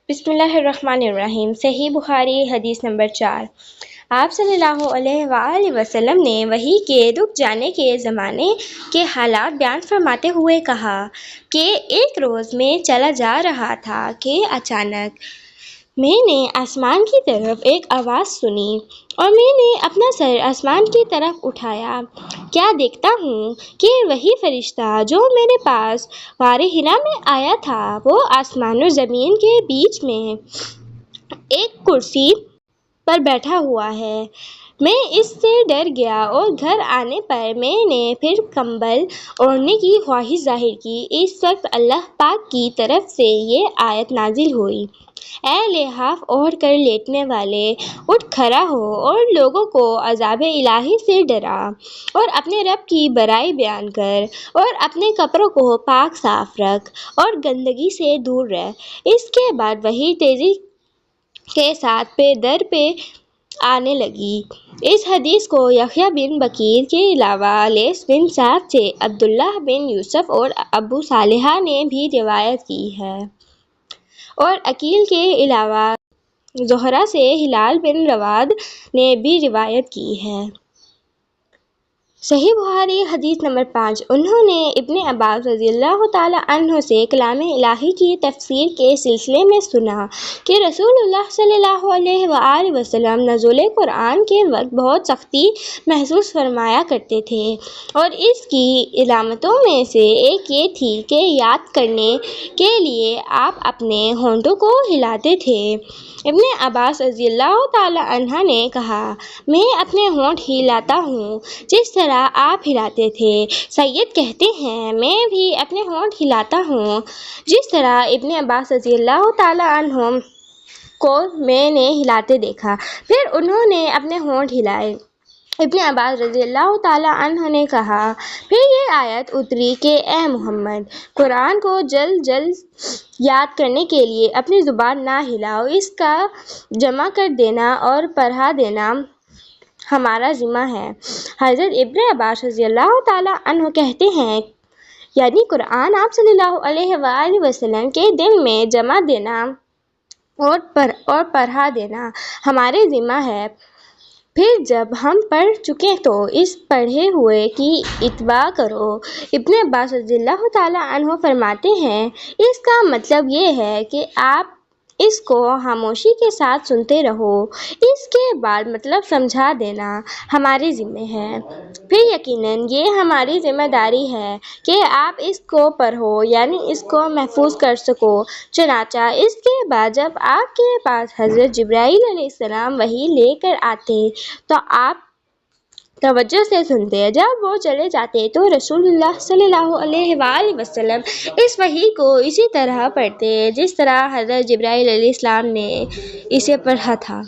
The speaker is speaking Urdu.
بسم اللہ الرحمن الرحیم۔ صحیح بخاری حدیث نمبر 4۔ آپ صلی اللہ علیہ وآلہ وسلم نے وحی کے رک جانے کے زمانے کے حالات بیان فرماتے ہوئے کہا کہ ایک روز میں چلا جا رہا تھا کہ اچانک میں نے آسمان کی طرف ایک آواز سنی اور میں نے اپنا سر آسمان کی طرف اٹھایا۔ کیا دیکھتا ہوں کہ وہی فرشتہ جو میرے پاس غار حرا میں آیا تھا وہ آسمان و زمین کے بیچ میں ایک کرسی پر بیٹھا ہوا ہے۔ میں اس سے ڈر گیا اور گھر آنے پر میں نے پھر کمبل اوڑھنے کی خواہش ظاہر کی۔ اس وقت اللہ پاک کی طرف سے یہ آیت نازل ہوئی، اے لحاف اوڑھ کر لیٹنے والے، اٹھ کھڑا ہو اور لوگوں کو عذاب الہی سے ڈرا اور اپنے رب کی بڑائی بیان کر اور اپنے کپڑوں کو پاک صاف رکھ اور گندگی سے دور رہ۔ اس کے بعد وحی تیزی کے ساتھ پے در پہ آنے لگی۔ اس حدیث کو یحییٰ بن بکیر کے علاوہ لیث بن سعد سے عبداللہ بن یوسف اور ابو صالحہ نے بھی روایت کی ہے اور عقیل کے علاوہ زہرہ سے ہلال بن رواد نے بھی روایت کی ہے۔ صحیح بخاری حدیث نمبر 5۔ انہوں نے ابن عباس رضی اللہ تعالیٰ عنہ سے کلام الہی کی تفسیر کے سلسلے میں سنا کہ رسول اللہ صلی اللہ علیہ وآلہ وسلم نزول قرآن کے وقت بہت سختی محسوس فرمایا کرتے تھے اور اس کی علامتوں میں سے ایک یہ تھی کہ یاد کرنے کے لیے آپ اپنے ہونٹوں کو ہلاتے تھے۔ ابن عباس رضی اللہ تعالیٰ عنہ نے کہا، میں اپنے ہونٹ ہلاتا ہوں جس طرح آپ ہلاتے تھے۔ سید کہتے ہیں، میں بھی اپنے ہونٹ ہلاتا ہوں جس طرح ابن عباس رضی اللہ تعالیٰ عنہ کو میں نے ہلاتے دیکھا۔ پھر انہوں نے اپنے ہونٹ ہلائے۔ ابن عباس رضی اللہ تعالیٰ عنہ نے کہا، پھر یہ آیت اتری کہ اے محمد، قرآن کو جلد جلد یاد کرنے کے لیے اپنی زبان نہ ہلاؤ، اس کا جمع کر دینا اور پڑھا دینا ہمارا ذمہ ہے۔ حضرت ابن عباس رضی اللہ تعالیٰ عنہ کہتے ہیں، یعنی قرآن آپ صلی اللہ علیہ وآلہ وسلم کے دل میں جمع دینا اور پڑھا دینا ہمارے ذمہ ہے۔ پھر جب ہم پڑھ چکیں تو اس پڑھے ہوئے کی اتباع کرو۔ ابن عباس رضی اللہ تعالیٰ عنہ فرماتے ہیں، اس کا مطلب یہ ہے کہ آپ اس کو خاموشی کے ساتھ سنتے رہو، اس کے بعد مطلب سمجھا دینا ہمارے ذمہ ہے۔ پھر یقیناً یہ ہماری ذمہ داری ہے کہ آپ اس کو پڑھو، یعنی اس کو محفوظ کر سکو۔ چنانچہ اس کے بعد جب آپ کے پاس حضرت جبرائیل علیہ السلام وحی لے کر آتے تو آپ توجہ سے سنتے، جب وہ چلے جاتے تو رسول اللہ صلی اللہ علیہ وآلہ وسلم اس وحی کو اسی طرح پڑھتے جس طرح حضرت جبرائیل علیہ السلام نے اسے پڑھا تھا۔